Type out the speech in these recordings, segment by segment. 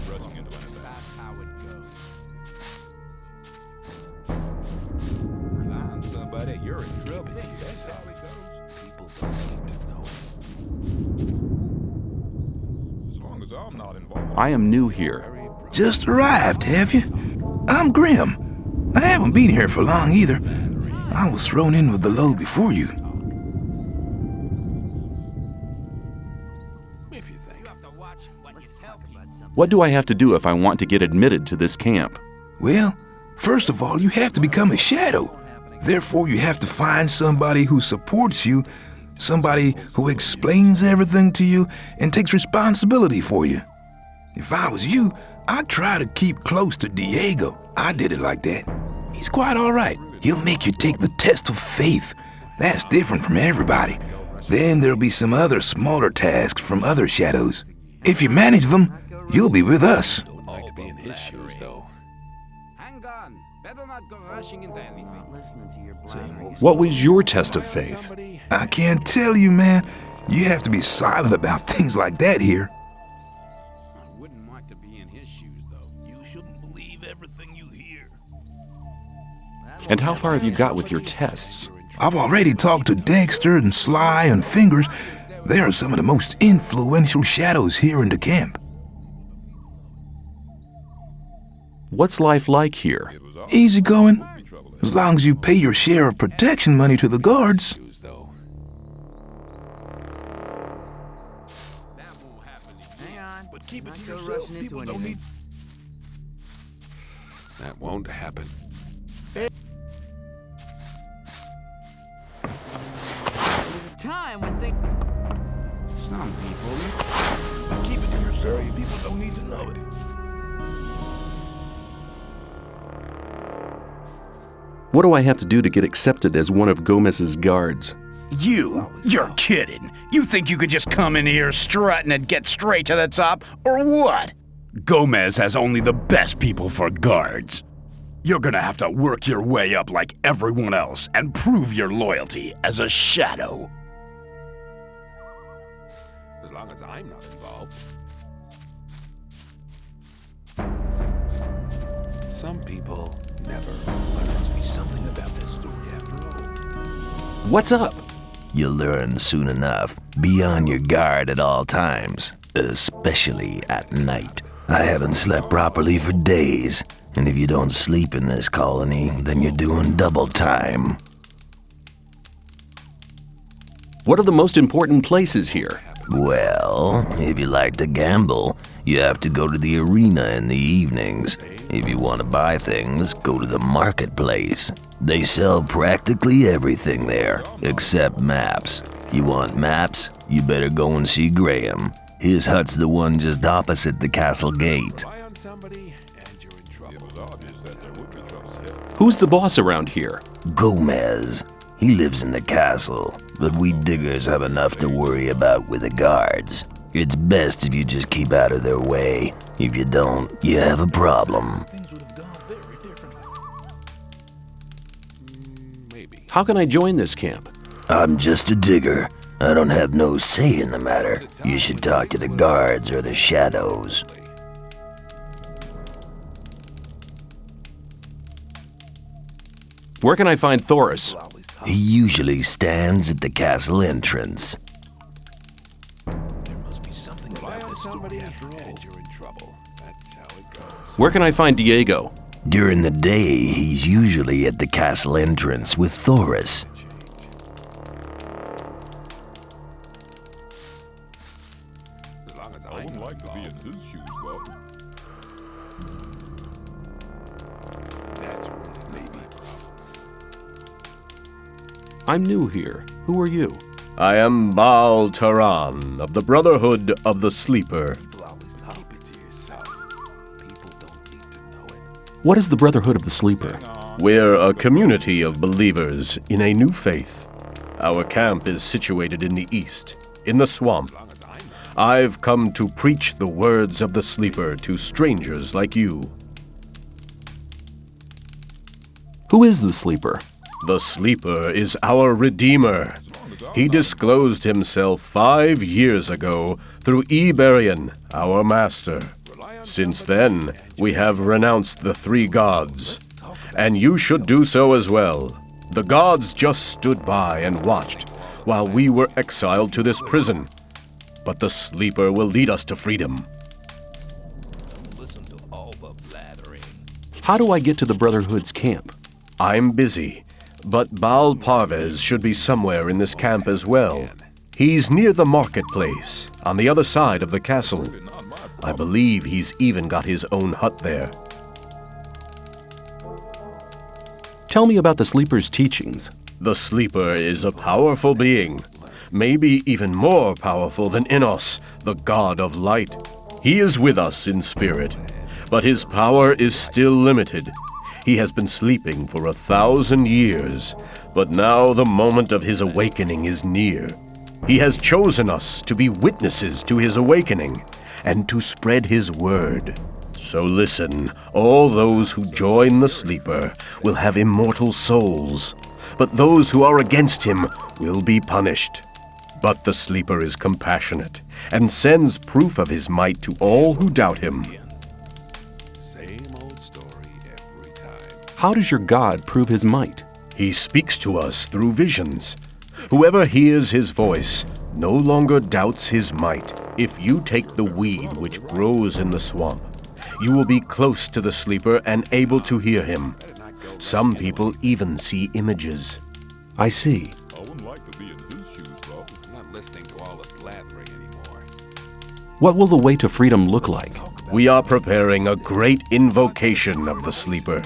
That's how it goes. Rely on somebody, you're in trouble. That's how it goes. People don't need to know it. As long as I'm not involved. I am new here. Just arrived, have you? I'm Grim. I haven't been here for long either. I was thrown in with the load before you. What do I have to do if I want to get admitted to this camp? Well, first of all, you have to become a shadow. Therefore, you have to find somebody who supports you, somebody who explains everything to you and takes responsibility for you. If I was you, I'd try to keep close to Diego. I did it like that. He's quite all right. He'll make you take the test of faith. That's different from everybody. Then there'll be some other smaller tasks from other shadows. If you manage them, you'll be with us. Don't like to be in his shoes, though. Hang on. Better not go rushing into anything. What was your test of faith? I can't tell you, man. You have to be silent about things like that here. I wouldn't like to be in his shoes, though. You shouldn't believe everything you hear. And how far have you got with your tests? I've already talked to Dexter and Sly and Fingers. They are some of the most influential shadows here in the camp. What's life like here? Easy going, as long as you pay your share of protection money to the guards. Hang on. But keep it to yourself. People don't need. That won't happen. There's a time when things. Some people. Keep it to yourself. People don't need to know it. What do I have to do to get accepted as one of Gomez's guards? You're kidding. You think you could just come in here strutting and get straight to the top, or what? Gomez has only the best people for guards. You're gonna have to work your way up like everyone else and prove your loyalty as a shadow. As long as I'm not involved. Some people never. There must be something about this story after all. What's up? You'll learn soon enough. Be on your guard at all times, especially at night. I haven't slept properly for days, and if you don't sleep in this colony, then you're doing double time. What are the most important places here? Well, if you like to gamble, you have to go to the arena in the evenings. If you want to buy things, go to the marketplace. They sell practically everything there, except maps. You want maps? You better go and see Graham. His hut's the one just opposite the castle gate. Who's the boss around here? Gomez. He lives in the castle, but we diggers have enough to worry about with the guards. It's best if you just keep out of their way. If you don't, you have a problem. How can I join this camp? I'm just a digger. I don't have no say in the matter. You should talk to the guards or the shadows. Where can I find Thoris? He usually stands at the castle entrance. Where can I find Diego? During the day, he's usually at the castle entrance with Thoris. I wouldn't like to be in his shoes, though. That's really maybe. I'm new here. Who are you? I am Baal Taran of the Brotherhood of the Sleeper. Keep it to yourself. People don't need to know it. What is the Brotherhood of the Sleeper? We're a community of believers in a new faith. Our camp is situated in the east, in the swamp. I've come to preach the words of the Sleeper to strangers like you. Who is the Sleeper? The Sleeper is our Redeemer. He disclosed himself 5 years ago through Iberian, our master. Since then, we have renounced the three gods, and you should do so as well. The gods just stood by and watched while we were exiled to this prison. But the sleeper will lead us to freedom. How do I get to the Brotherhood's camp? I'm busy, but Baal Parvez should be somewhere in this camp as well. He's near the marketplace, on the other side of the castle. I believe he's even got his own hut there. Tell me about the Sleeper's teachings. The Sleeper is a powerful being, maybe even more powerful than Innos, the god of light. He is with us in spirit, but his power is still limited. He has been sleeping for 1,000 years, but now the moment of his awakening is near. He has chosen us to be witnesses to his awakening and to spread his word. So listen, all those who join the Sleeper will have immortal souls, but those who are against him will be punished. But the Sleeper is compassionate and sends proof of his might to all who doubt him. Same old story every time. How does your God prove his might? He speaks to us through visions. Whoever hears his voice no longer doubts his might. If you take the weed which grows in the swamp, you will be close to the Sleeper and able to hear him. Some people even see images. I see. I wouldn't like to be in his shoes, though. I'm not listening to all the blathering anymore. What will the way to freedom look like? We are preparing a great invocation of the Sleeper,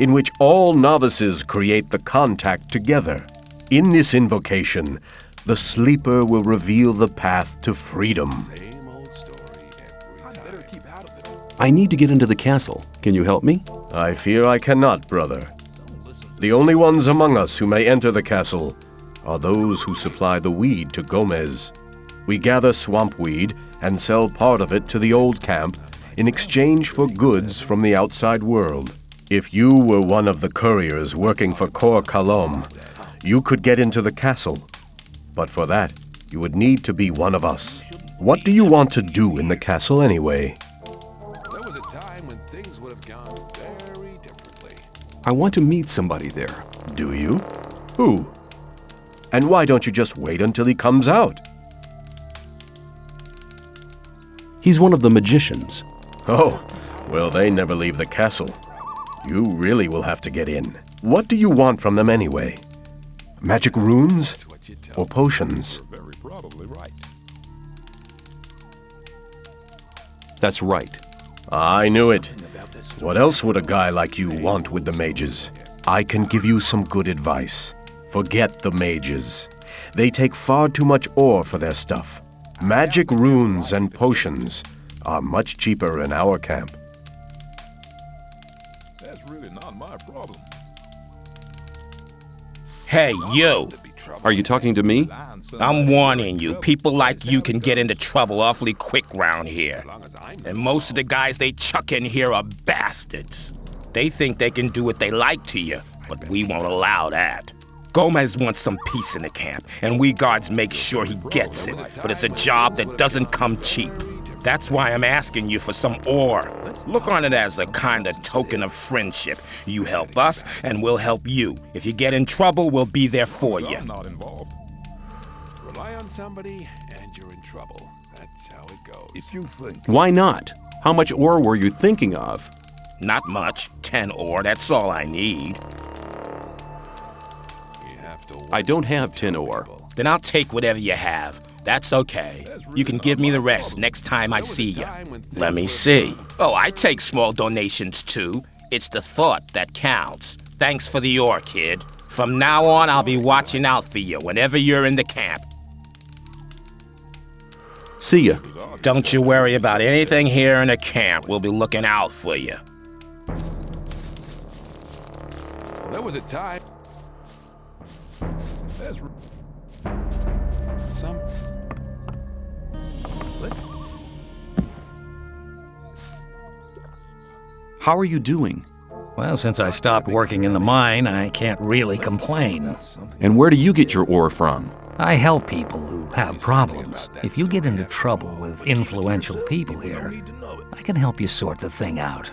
in which all novices create the contact together. In this invocation, the Sleeper will reveal the path to freedom. Same old story every time. Better keep out of it. I need to get into the castle. Can you help me? I fear I cannot, brother. The only ones among us who may enter the castle are those who supply the weed to Gomez. We gather swamp weed and sell part of it to the old camp in exchange for goods from the outside world. If you were one of the couriers working for Kor Kalom, you could get into the castle. But for that, you would need to be one of us. What do you want to do in the castle anyway? There was a time when things would have gone very differently. I want to meet somebody there. Do you? Who? And why don't you just wait until he comes out? He's one of the magicians. Oh, well, they never leave the castle. You really will have to get in. What do you want from them anyway? Magic runes? What you tell Or potions? You're very probably right. That's right. I knew it. What else would a guy like you want with the mages? I can give you some good advice. Forget the mages. They take far too much ore for their stuff. Magic runes and potions are much cheaper in our camp. That's really not my problem. Hey, you. Are you talking to me? I'm warning you, people like you can get into trouble awfully quick round here. And most of the guys they chuck in here are bastards. They think they can do what they like to you, but we won't allow that. Gomez wants some peace in the camp, and we guards make sure he gets it. But it's a job that doesn't come cheap. That's why I'm asking you for some ore. Look on it as a kind of token of friendship. You help us, and we'll help you. If you get in trouble, we'll be there for you. I'm not involved. Rely on somebody, and you're in trouble. That's how it goes. If you think Why not? How much ore were you thinking of? Not much. 10 ore, that's all I need. You have to I don't have 10 ore. Then I'll take whatever you have. That's okay. You can give me the rest next time I see you. Let me see. Oh, I take small donations too. It's the thought that counts. Thanks for the ore, kid. From now on, I'll be watching out for you whenever you're in the camp. See ya. Don't you worry about anything here in the camp. We'll be looking out for you. There was a time. That's some. How are you doing? Well, since I stopped working in the mine, I can't really complain. And where do you get your ore from? I help people who have problems. If you get into trouble with influential people here, I can help you sort the thing out.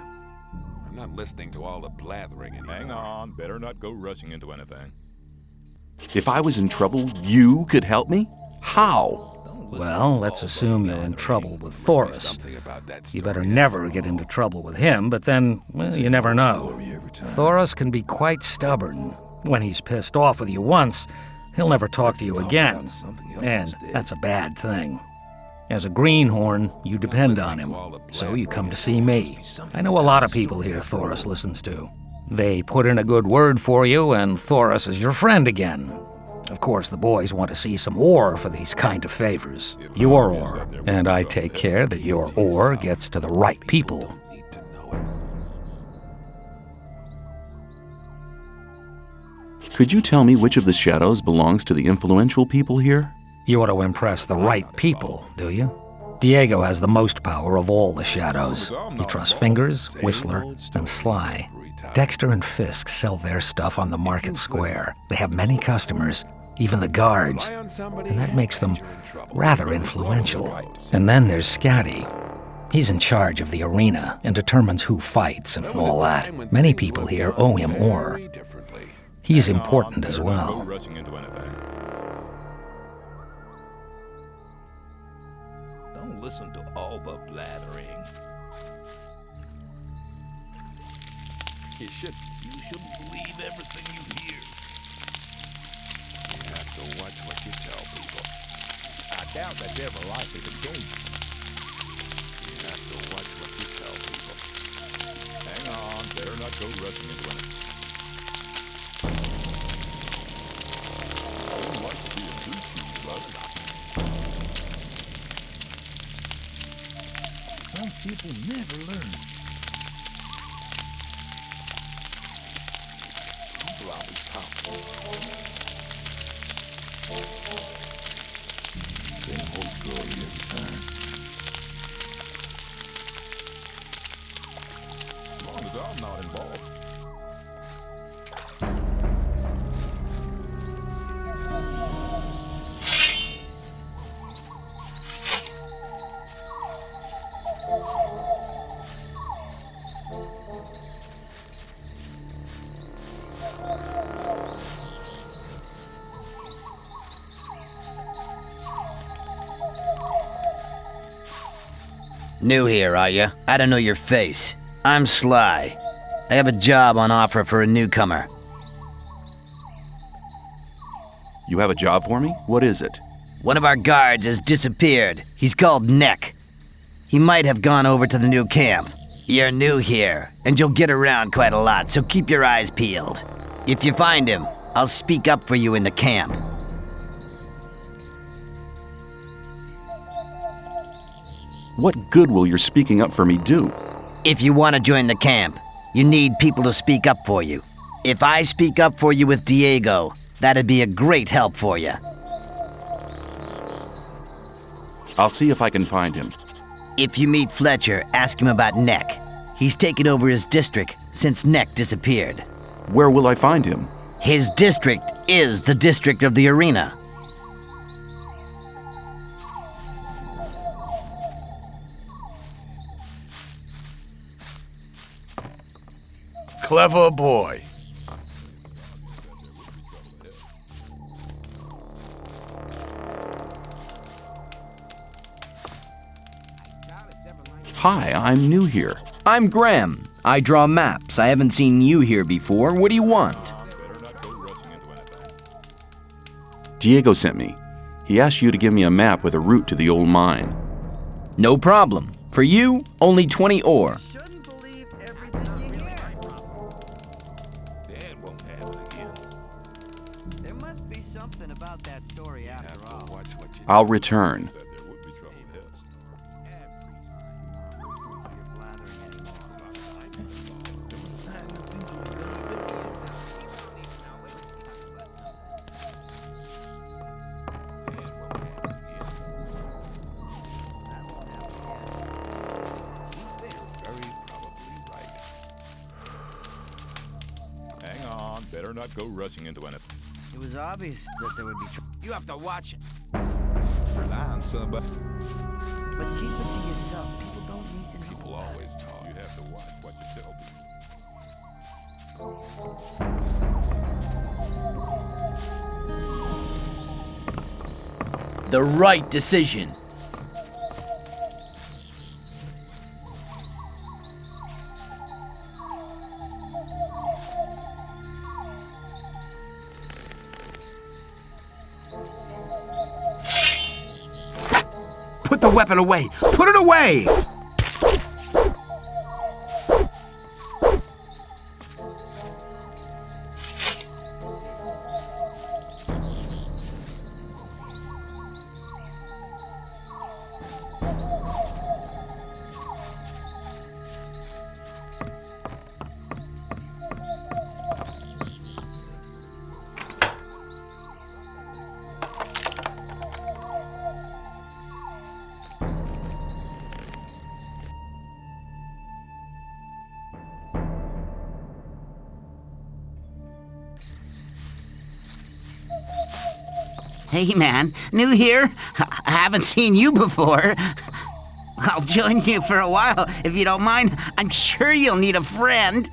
I'm not listening to all the blathering anymore. Hang on, better not go rushing into anything. If I was in trouble, you could help me? How? Well, let's assume you're in trouble with Thoris. You better never get into trouble with him, but then, well, you never know. Thoris can be quite stubborn. When he's pissed off with you once, he'll never talk to you again. And that's a bad thing. As a greenhorn, you depend on him, so you come to see me. I know a lot of people here Thoris listens to. They put in a good word for you, and Thoris is your friend again. Of course, the boys want to see some ore for these kind of favors. Your ore. And I take care that your ore gets to the right people. Could you tell me which of the shadows belongs to the influential people here? You want to impress the right people, do you? Diego has the most power of all the shadows. He trusts Fingers, Whistler, and Sly. Dexter and Fisk sell their stuff on the market square. They have many customers, even the guards, and that makes them rather influential. And then there's Scatty. He's in charge of the arena and determines who fights and all that. Many people here owe him ore. He's important as well. Don't listen to all the blathering. You shouldn't believe everything you hear. You have to watch what you tell people. I doubt that's ever likely the case. You have to watch what you tell people. Hang on, better not go rushing into anything. I wouldn't like to be a brute to you, but Some people never learn. People always talk. Same old story every time. as long as I'm not involved. New here, are you? I don't know your face. I'm Sly. I have a job on offer for a newcomer. You have a job for me? What is it? One of our guards has disappeared. He's called Neck. He might have gone over to the new camp. You're new here, and you'll get around quite a lot, so keep your eyes peeled. If you find him, I'll speak up for you in the camp. What good will your speaking up for me do? If you want to join the camp, you need people to speak up for you. If I speak up for you with Diego, that'd be a great help for you. I'll see if I can find him. If you meet Fletcher, ask him about Neck. He's taken over his district since Neck disappeared. Where will I find him? His district is the district of the arena. Clever boy. Hi, I'm new here. I'm Graham. I draw maps. I haven't seen you here before. What do you want? Diego sent me. He asked you to give me a map with a route to the old mine. No problem. For you, only 20 ore. I'll return. Hang on, better not go rushing into anything. It was obvious that there would be trouble. You have to watch it. Rely on somebody. But keep it to yourself. People don't need to know. People always talk. You have to watch what you tell people. The right decision. Put the weapon away! Put it away! Hey, man. New here? I haven't seen you before. I'll join you for a while, if you don't mind. I'm sure you'll need a friend.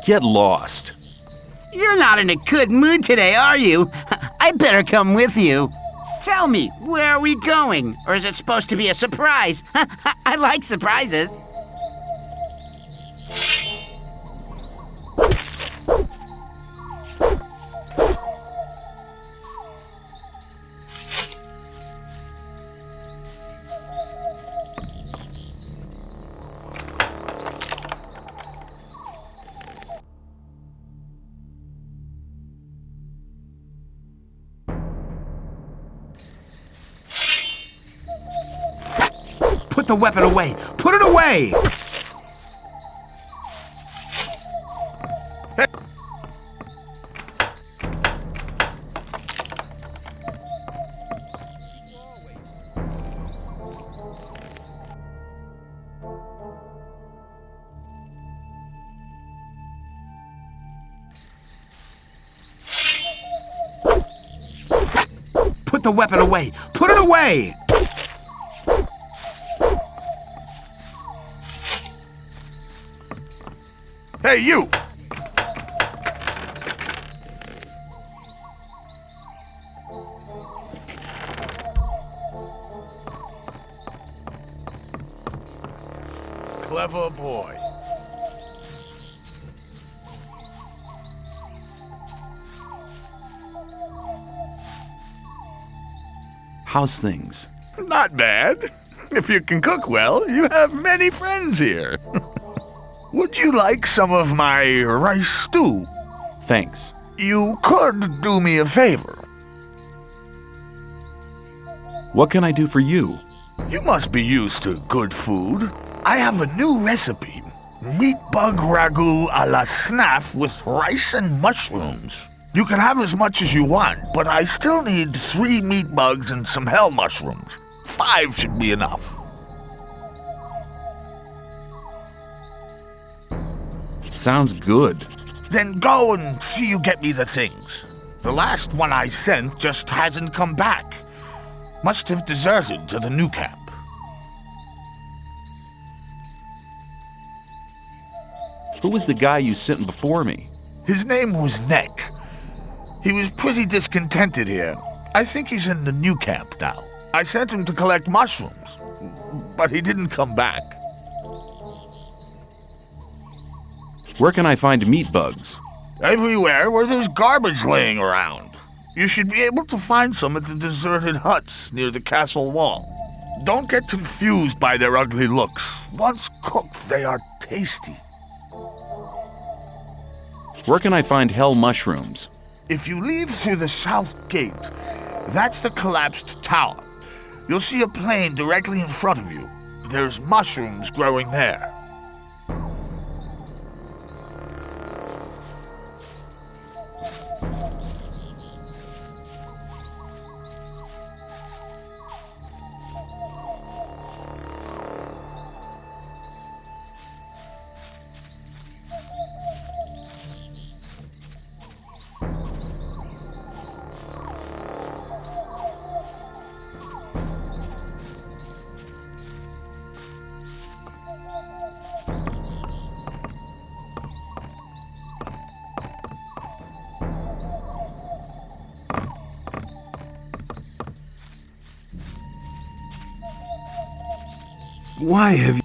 Get lost. You're not in a good mood today, are you? I'd better come with you. Tell me, where are we going? Or is it supposed to be a surprise? I like surprises. Put the weapon away! Put it away! Put the weapon away! Put it away! Hey, you! Clever boy. How's things? Not bad. If you can cook well, you have many friends here. Would you like some of my rice stew? Thanks. You could do me a favor. What can I do for you? You must be used to good food. I have a new recipe. Meat bug ragu a la snaff with rice and mushrooms. You can have as much as you want, but I still need 3 meat bugs and some hell mushrooms. 5 should be enough. Sounds good. Then go and see you get me the things. The last one I sent just hasn't come back. Must have deserted to the new camp. Who was the guy you sent before me? His name was Neck. He was pretty discontented here. I think he's in the new camp now. I sent him to collect mushrooms, but he didn't come back. Where can I find meat bugs? Everywhere where there's garbage laying around. You should be able to find some at the deserted huts near the castle wall. Don't get confused by their ugly looks. Once cooked, they are tasty. Where can I find hell mushrooms? If you leave through the south gate, that's the collapsed tower. You'll see a plain directly in front of you. There's mushrooms growing there. Why have you...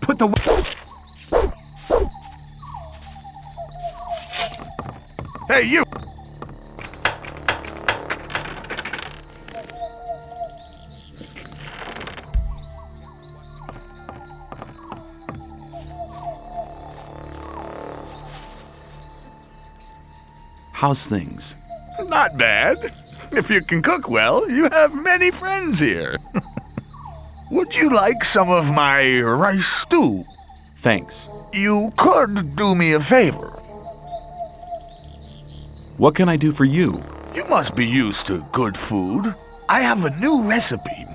Put the... Hey, you! How's things? Not bad. If you can cook well, you have many friends here. Would you like some of my rice stew? Thanks. You could do me a favor. What can I do for you? You must be used to good food. I have a new recipe.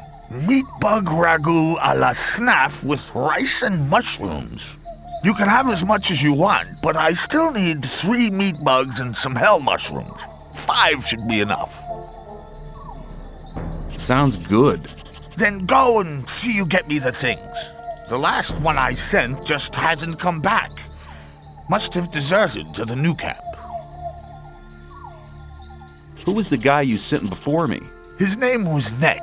Meat bug ragu a la snaff with rice and mushrooms. You can have as much as you want, but I still need 3 meat bugs and some hell mushrooms. 5 should be enough. Sounds good. Then go and see you get me the things. The last one I sent just hasn't come back. Must have deserted to the new camp. Who was the guy you sent before me? His name was Neck.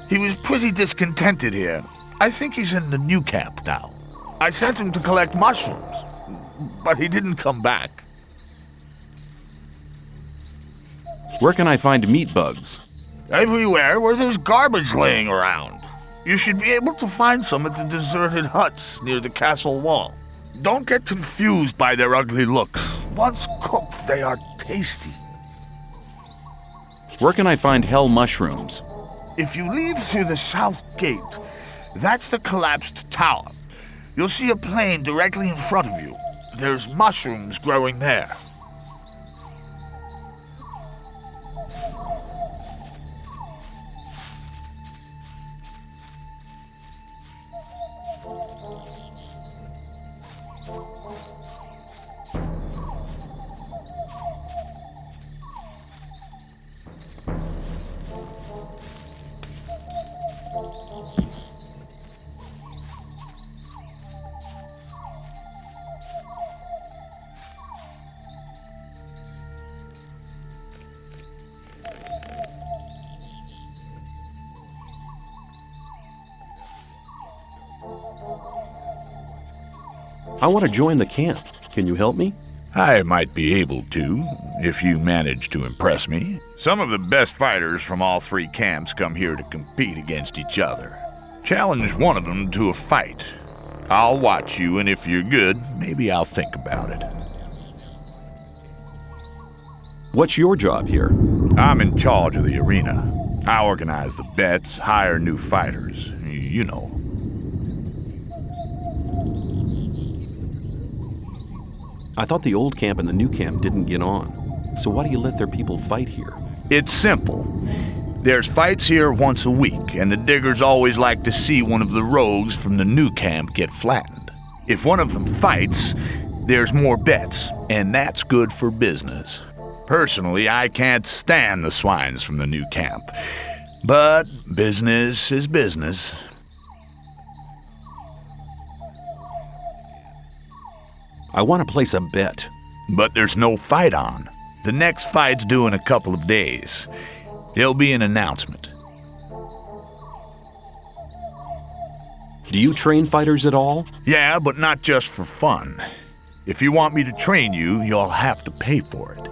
He was pretty discontented here. I think he's in the new camp now. I sent him to collect mushrooms, but he didn't come back. Where can I find meat bugs? Everywhere where there's garbage laying around. You should be able to find some at the deserted huts near the castle wall. Don't get confused by their ugly looks. Once cooked, they are tasty. Where can I find hell mushrooms? If you leave through the south gate, that's the collapsed tower. You'll see a plain directly in front of you. There's mushrooms growing there. I want to join the camp. Can you help me? I might be able to, if you manage to impress me. Some of the best fighters from all 3 camps come here to compete against each other. Challenge one of them to a fight. I'll watch you, and if you're good, maybe I'll think about it. What's your job here? I'm in charge of the arena. I organize the bets, hire new fighters. You know. I thought the old camp and the new camp didn't get on. So why do you let their people fight here? It's simple. There's fights here once a week, and the diggers always like to see one of the rogues from the new camp get flattened. If one of them fights, there's more bets, and that's good for business. Personally, I can't stand the swines from the new camp. But business is business. I want to place a bet. But there's no fight on. The next fight's due in a couple of days. There'll be an announcement. Do you train fighters at all? Yeah, but not just for fun. If you want me to train you, you'll have to pay for it.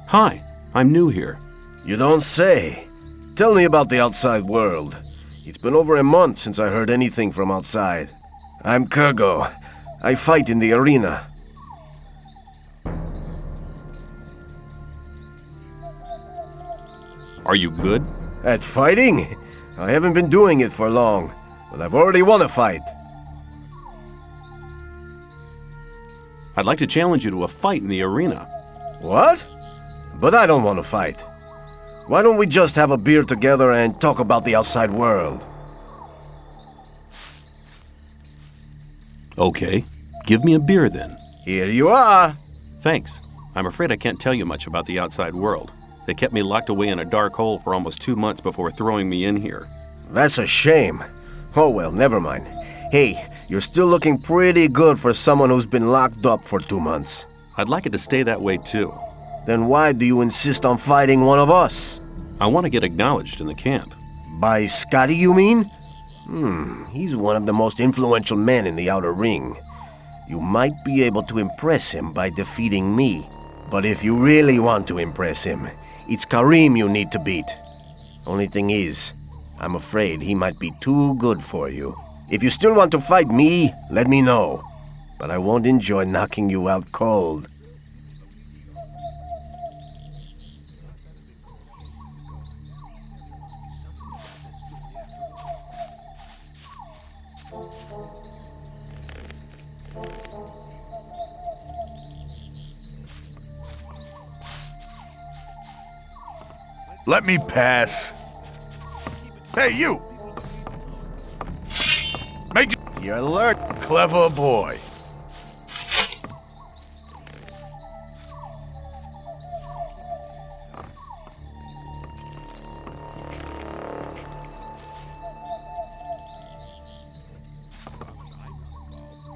Hi, I'm new here. You don't say. Tell me about the outside world. It's been over a month since I heard anything from outside. I'm Kurgo. I fight in the arena. Are you good? At fighting? I haven't been doing it for long, but I've already won a fight. I'd like to challenge you to a fight in the arena. What? But I don't want to fight. Why don't we just have a beer together and talk about the outside world? Okay, give me a beer then. Here you are. Thanks. I'm afraid I can't tell you much about the outside world. They kept me locked away in a dark hole for almost 2 months before throwing me in here. That's a shame. Oh well, never mind. Hey, you're still looking pretty good for someone who's been locked up for 2 months. I'd like it to stay that way too. Then why do you insist on fighting one of us? I want to get acknowledged in the camp. By Scotty, you mean? He's one of the most influential men in the outer ring. You might be able to impress him by defeating me. But if you really want to impress him, it's Karim you need to beat. Only thing is, I'm afraid he might be too good for you. If you still want to fight me, let me know. But I won't enjoy knocking you out cold. Let me pass. Hey, you! Make You're alert. Clever boy.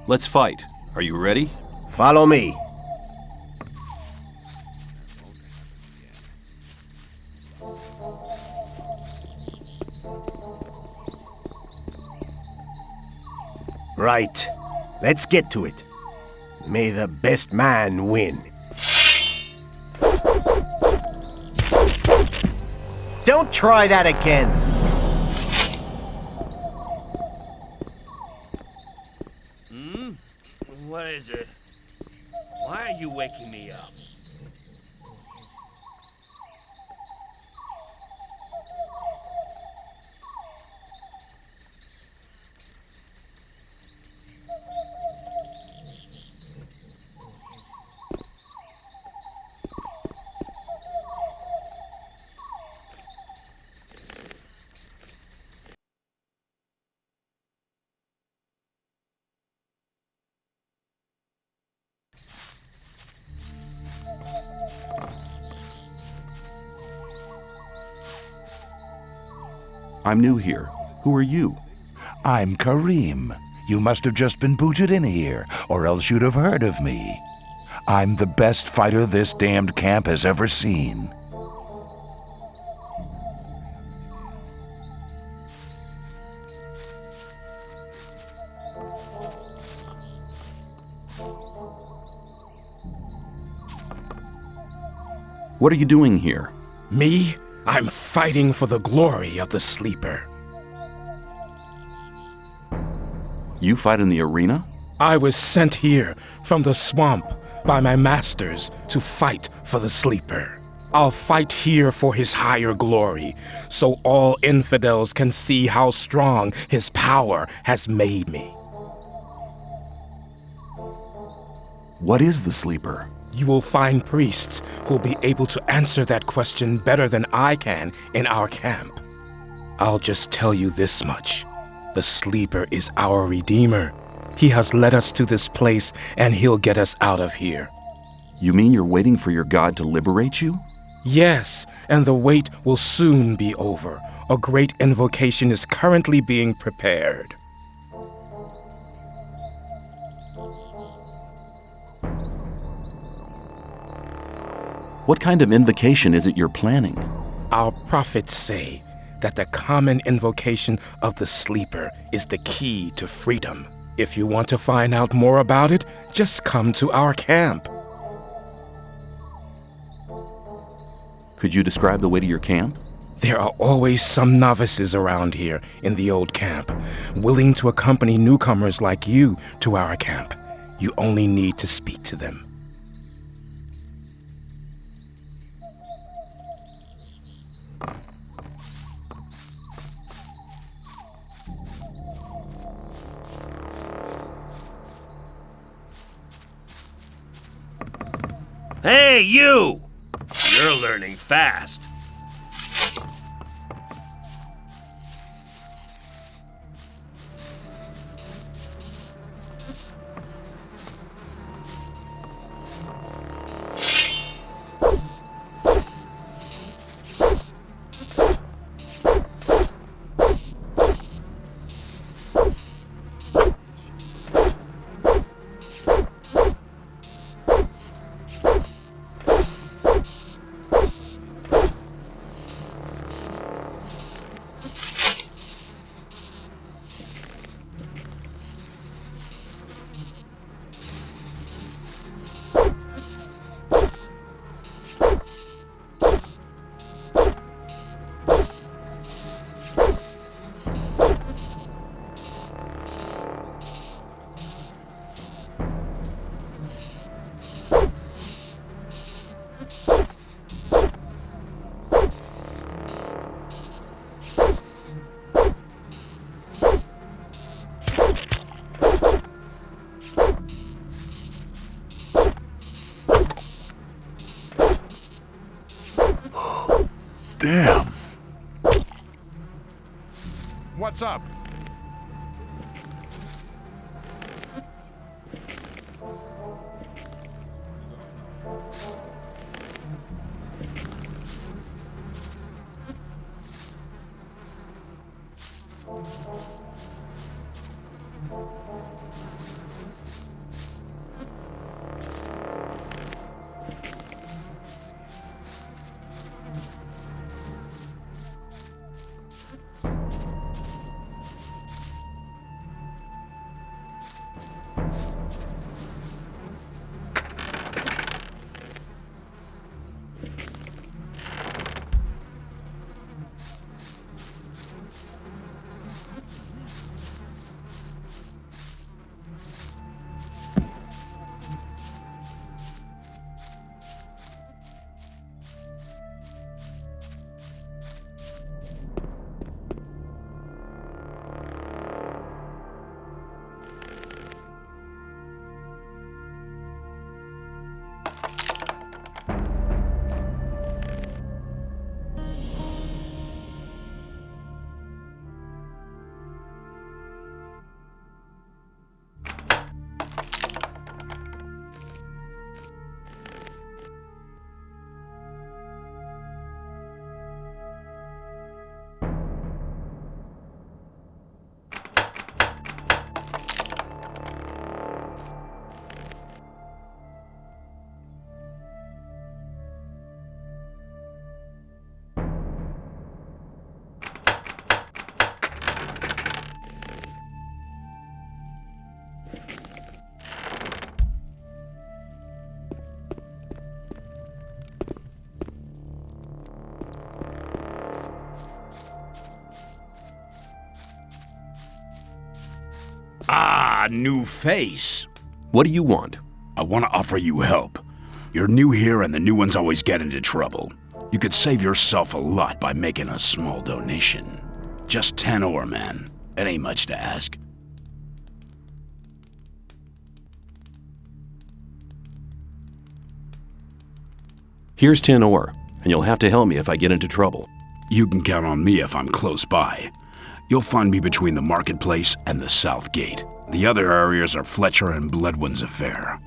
Let's fight. Are you ready? Follow me. Right. Let's get to it. May the best man win. Don't try that again. What is it? Why are you waking me up? I'm new here. Who are you? I'm Karim. You must have just been booted in here, or else you'd have heard of me. I'm the best fighter this damned camp has ever seen. What are you doing here? Me? I'm fighting for the glory of the Sleeper. You fight in the arena? I was sent here from the swamp by my masters to fight for the Sleeper. I'll fight here for his higher glory, so all infidels can see how strong his power has made me. What is the Sleeper? You will find priests who'll be able to answer that question better than I can in our camp. I'll just tell you this much. The Sleeper is our Redeemer. He has led us to this place, and he'll get us out of here. You mean you're waiting for your god to liberate you? Yes, and the wait will soon be over. A great invocation is currently being prepared. What kind of invocation is it you're planning? Our prophets say that the common invocation of the sleeper is the key to freedom. If you want to find out more about it, just come to our camp. Could you describe the way to your camp? There are always some novices around here in the old camp, willing to accompany newcomers like you to our camp. You only need to speak to them. Hey, you! You're learning fast. Damn. What's up? Ah, new face. What do you want? I want to offer you help. You're new here and the new ones always get into trouble. You could save yourself a lot by making a small donation. Just 10 ore, man. It ain't much to ask. Here's 10 ore, and you'll have to help me if I get into trouble. You can count on me if I'm close by. You'll find me between the marketplace and the south gate. The other areas are Fletcher and Bloodwind's affair.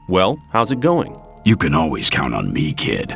Well, how's it going? You can always count on me, kid.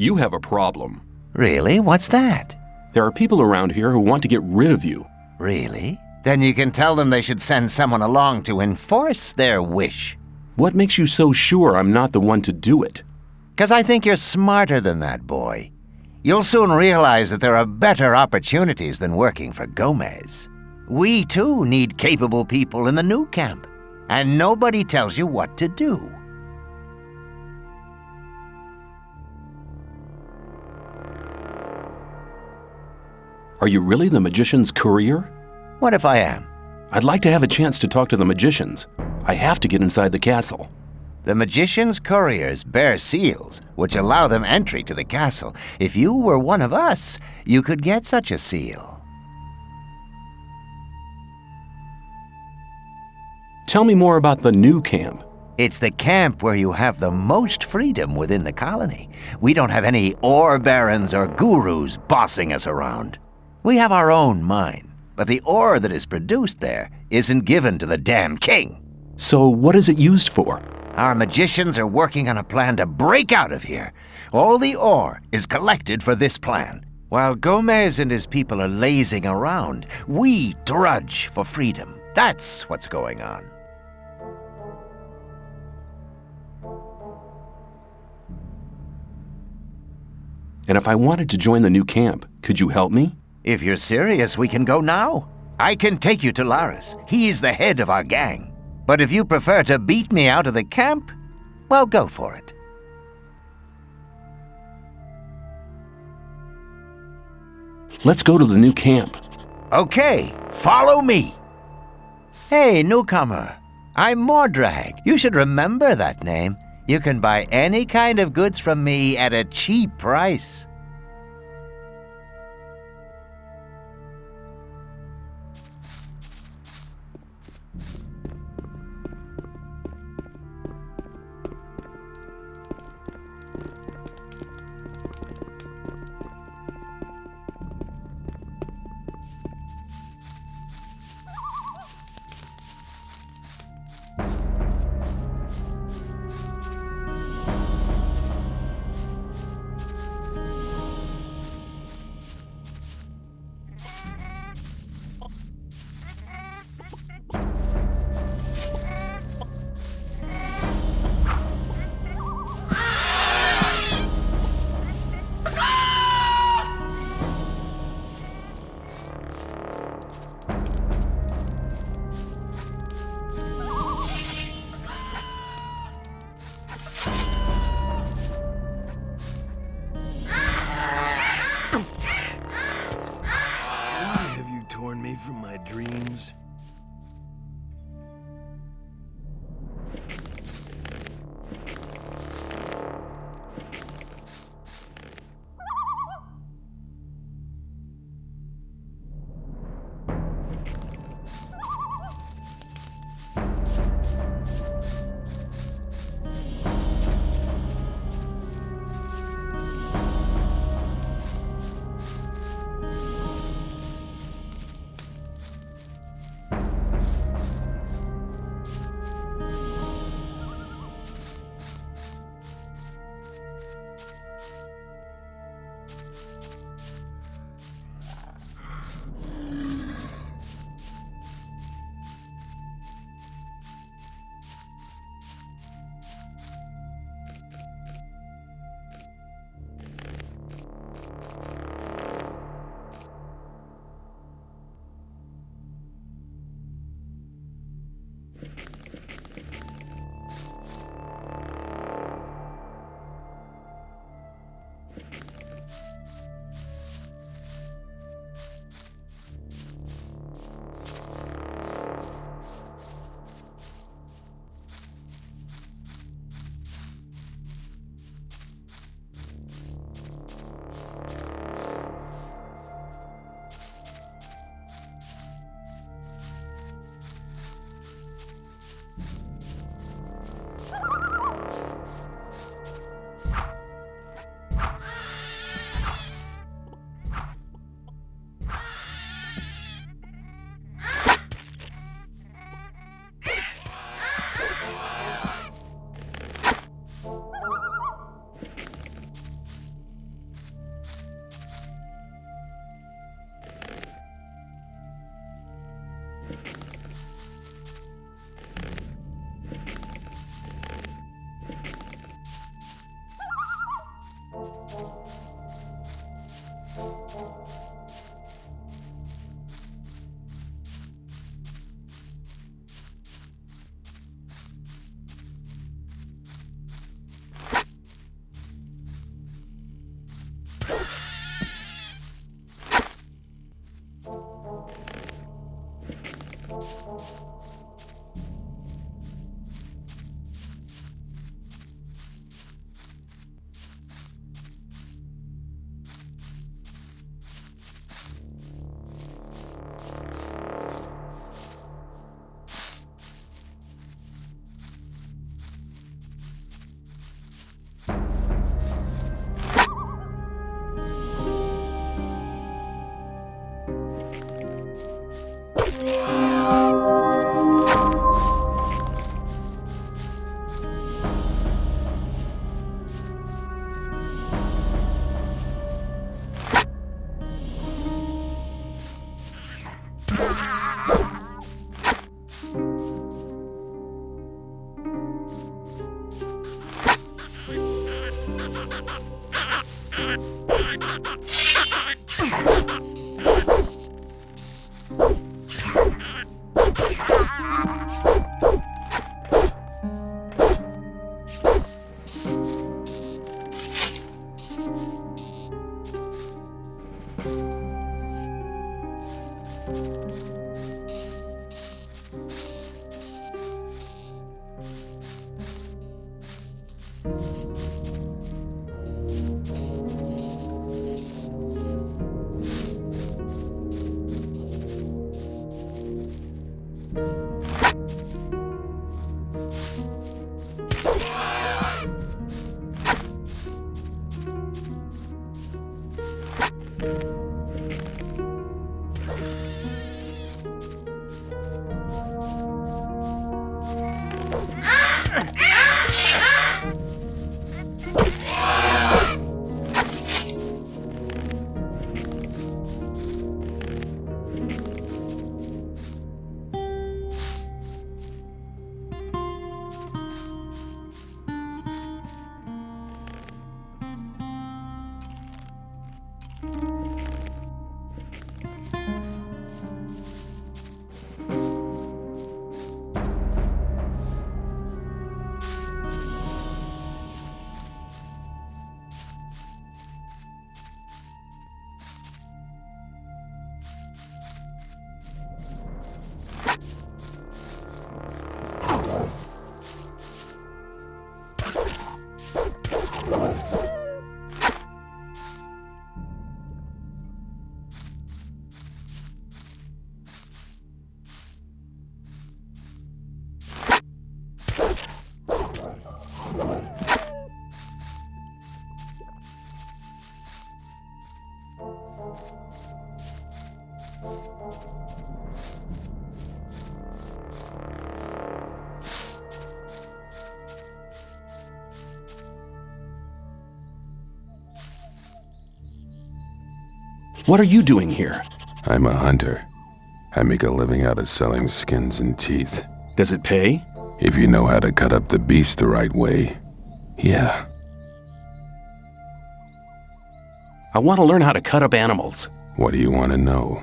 You have a problem. Really? What's that? There are people around here who want to get rid of you. Really? Then you can tell them they should send someone along to enforce their wish. What makes you so sure I'm not the one to do it? 'Cause I think you're smarter than that, boy. You'll soon realize that there are better opportunities than working for Gomez. We, too, need capable people in the new camp. And nobody tells you what to do. Are you really the magician's courier? What if I am? I'd like to have a chance to talk to the magicians. I have to get inside the castle. The magician's couriers bear seals, which allow them entry to the castle. If you were one of us, you could get such a seal. Tell me more about the new camp. It's the camp where you have the most freedom within the colony. We don't have any ore barons or gurus bossing us around. We have our own mine, but the ore that is produced there isn't given to the damn king. So what is it used for? Our magicians are working on a plan to break out of here. All the ore is collected for this plan. While Gomez and his people are lazing around, we drudge for freedom. That's what's going on. And if I wanted to join the new camp, could you help me? If you're serious, we can go now. I can take you to Laris. He's the head of our gang. But if you prefer to beat me out of the camp, well, go for it. Let's go to the new camp. Okay, follow me. Hey, newcomer. I'm Mordrag. You should remember that name. You can buy any kind of goods from me at a cheap price. From my dreams. What are you doing here? I'm a hunter. I make a living out of selling skins and teeth. Does it pay? If you know how to cut up the beast the right way, yeah. I want to learn how to cut up animals. What do you want to know?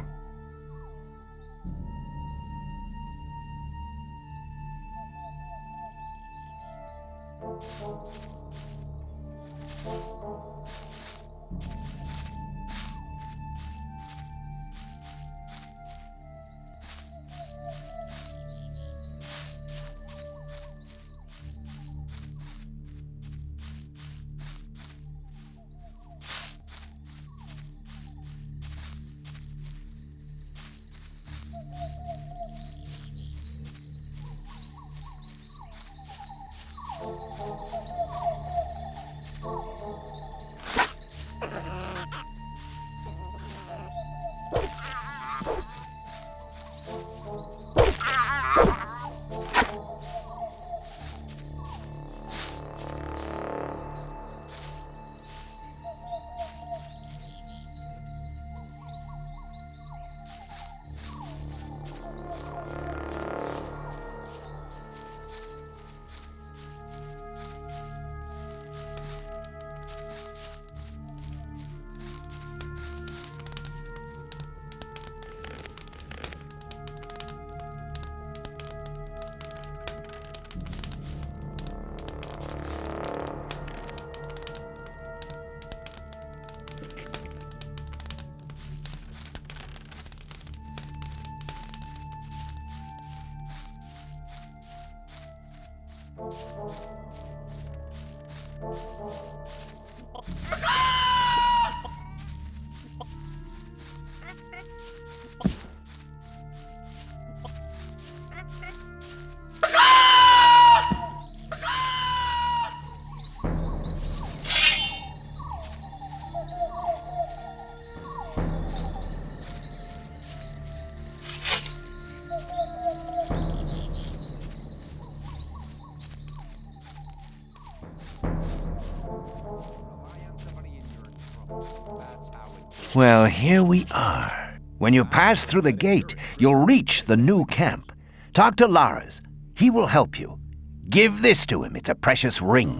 Well, here we are. When you pass through the gate, you'll reach the new camp. Talk to Lars. He will help you. Give this to him. It's a precious ring.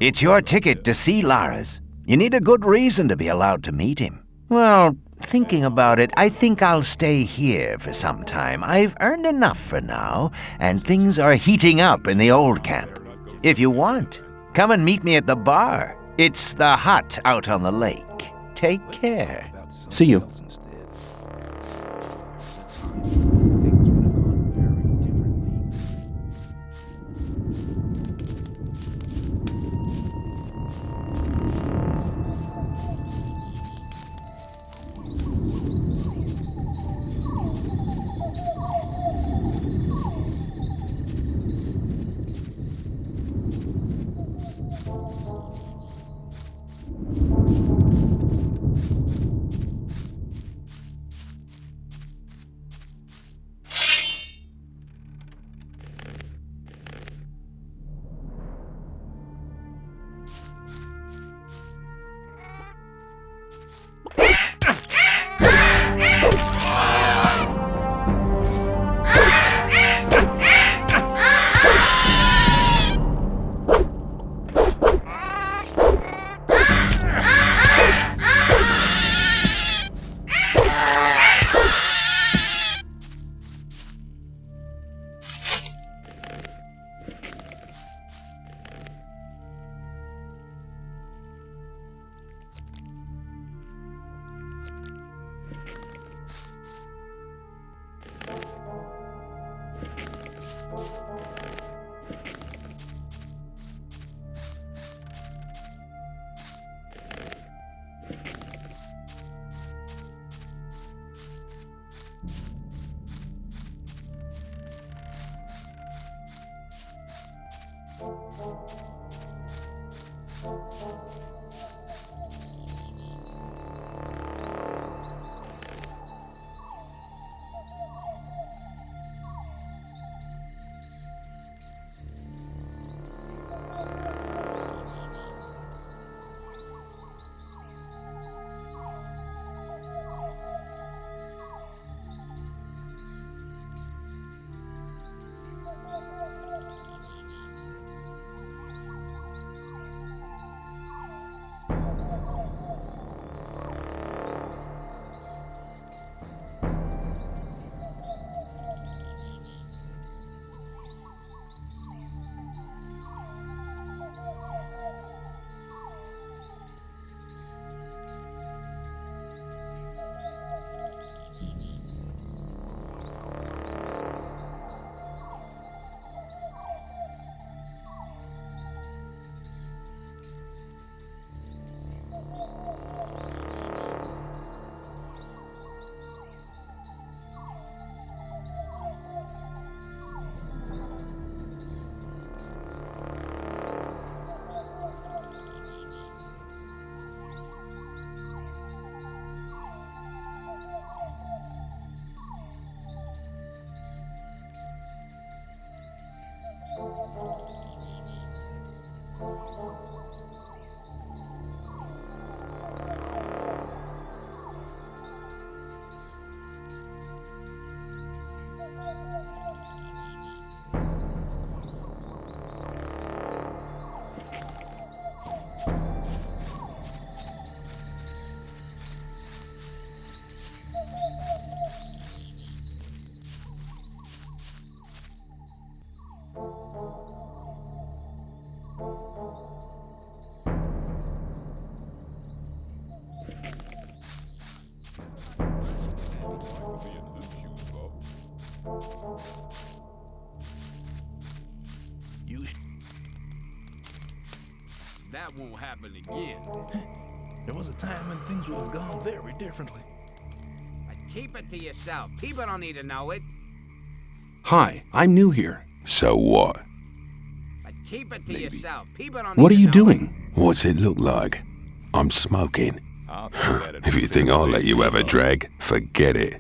It's your ticket to see Lars. You need a good reason to be allowed to meet him. Well, thinking about it, I think I'll stay here for some time. I've earned enough for now, and things are heating up in the old camp. If you want, come and meet me at the bar. It's the hut out on the lake. Take care. See you. You That won't happen again. There was a time when things would have gone very differently. Keep it to yourself. People don't need to know it. Hi, I'm new here. So what? Keep it to yourself. People don't What are need you to know doing? What's it look like? I'm smoking. If you think I'll let you have a drag, forget it.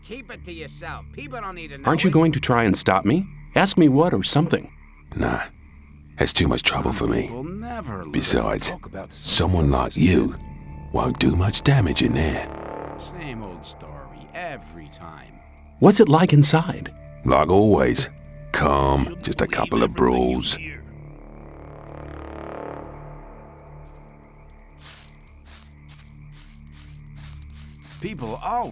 Keep it to yourself. People don't need to know Aren't you it. going to try and stop me? Ask me what or something. Nah, that's too much trouble for me. We'll never Besides, someone like you won't do much damage in there. Same old story every time. What's it like inside? Like always. Calm, just a couple of brawls. People, oh.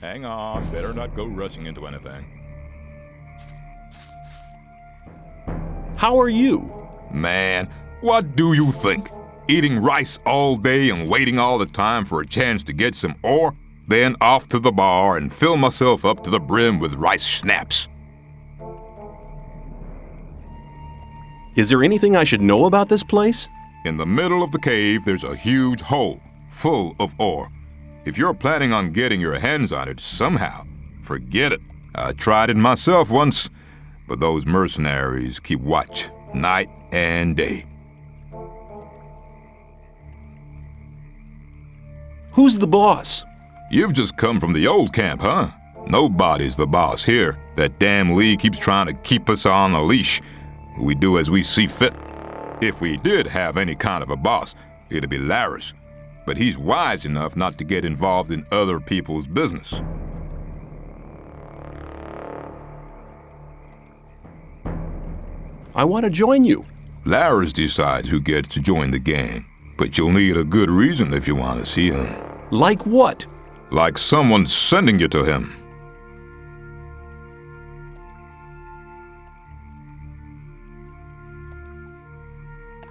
Hang on, better not go rushing into anything. How are you? Man, what do you think? Eating rice all day and waiting all the time for a chance to get some ore? Then off to the bar and fill myself up to the brim with rice schnapps. Is there anything I should know about this place? In the middle of the cave, there's a huge hole full of ore. If you're planning on getting your hands on it somehow, forget it. I tried it myself once, but those mercenaries keep watch night and day. Who's the boss? You've just come from the old camp, huh? Nobody's the boss here. That damn Lee keeps trying to keep us on a leash. We do as we see fit. If we did have any kind of a boss, it'd be Laris. But he's wise enough not to get involved in other people's business. I want to join you. Laris decides who gets to join the gang, but you'll need a good reason if you want to see him. Like what? Like someone sending you to him.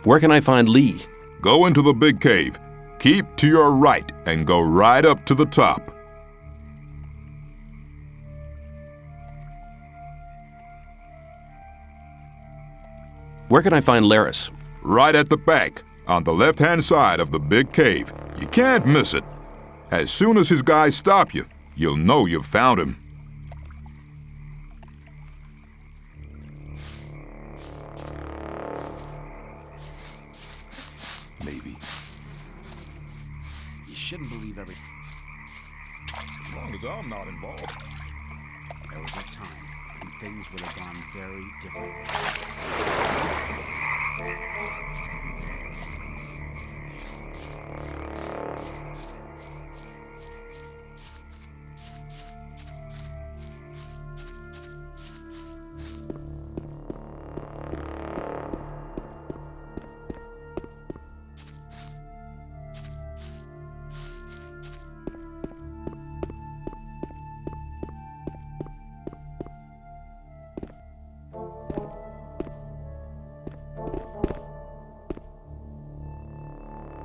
Where can I find Lee? Go into the big cave. Keep to your right and go right up to the top. Where can I find Laris? Right at the back, on the left-hand side of the big cave. You can't miss it. As soon as his guys stop you, you'll know you've found him. Maybe. You shouldn't believe everything. As long as I'm not involved. There was a time when things would have gone very differently.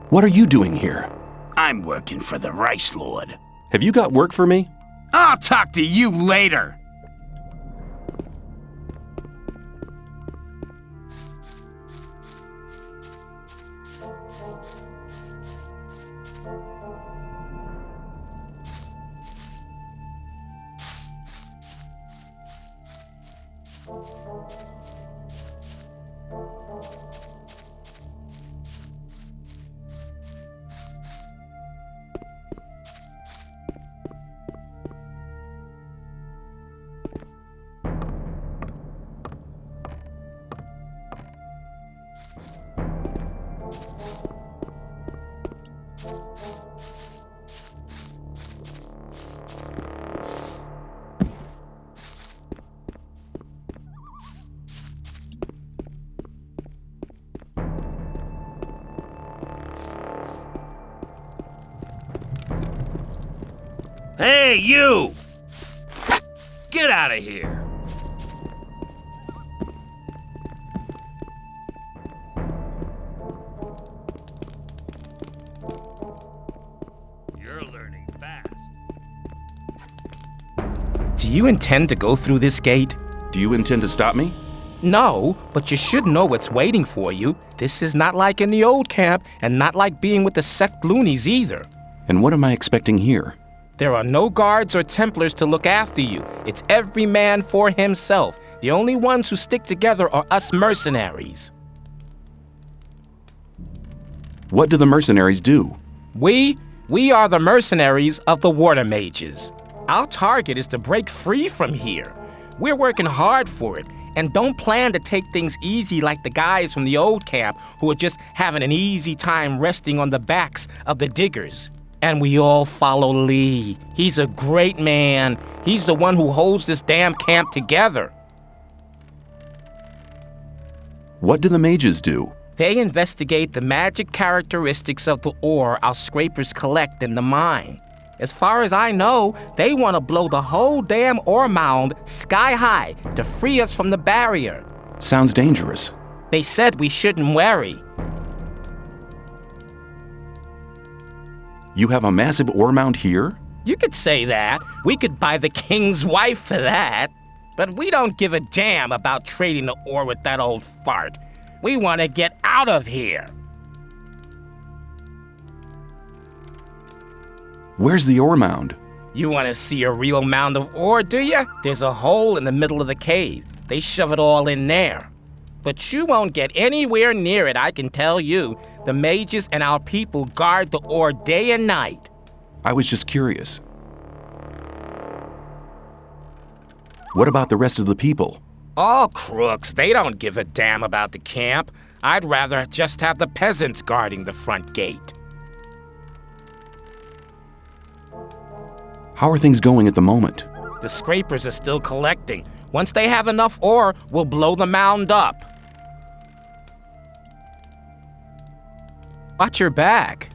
What are you doing here? I'm working for the Rice Lord. Have you got work for me? I'll talk to you later. Hey, you! Get out of here! You're learning fast. Do you intend to go through this gate? Do you intend to stop me? No, but you should know what's waiting for you. This is not like in the old camp, and not like being with the sect loonies either. And what am I expecting here? There are no guards or Templars to look after you. It's every man for himself. The only ones who stick together are us mercenaries. What do the mercenaries do? We are the mercenaries of the water mages. Our target is to break free from here. We're working hard for it, and don't plan to take things easy like the guys from the old camp who are just having an easy time resting on the backs of the diggers. And we all follow Lee. He's a great man. He's the one who holds this damn camp together. What do the mages do? They investigate the magic characteristics of the ore our scrapers collect in the mine. As far as I know, they want to blow the whole damn ore mound sky high to free us from the barrier. Sounds dangerous. They said we shouldn't worry. You have a massive ore mound here? You could say that. We could buy the king's wife for that. But we don't give a damn about trading the ore with that old fart. We want to get out of here. Where's the ore mound? You want to see a real mound of ore, do you? There's a hole in the middle of the cave. They shove it all in there. But you won't get anywhere near it, I can tell you. The mages and our people guard the ore day and night. I was just curious. What about the rest of the people? All crooks. They don't give a damn about the camp. I'd rather just have the peasants guarding the front gate. How are things going at the moment? The scrapers are still collecting. Once they have enough ore, we'll blow the mound up. Watch your back.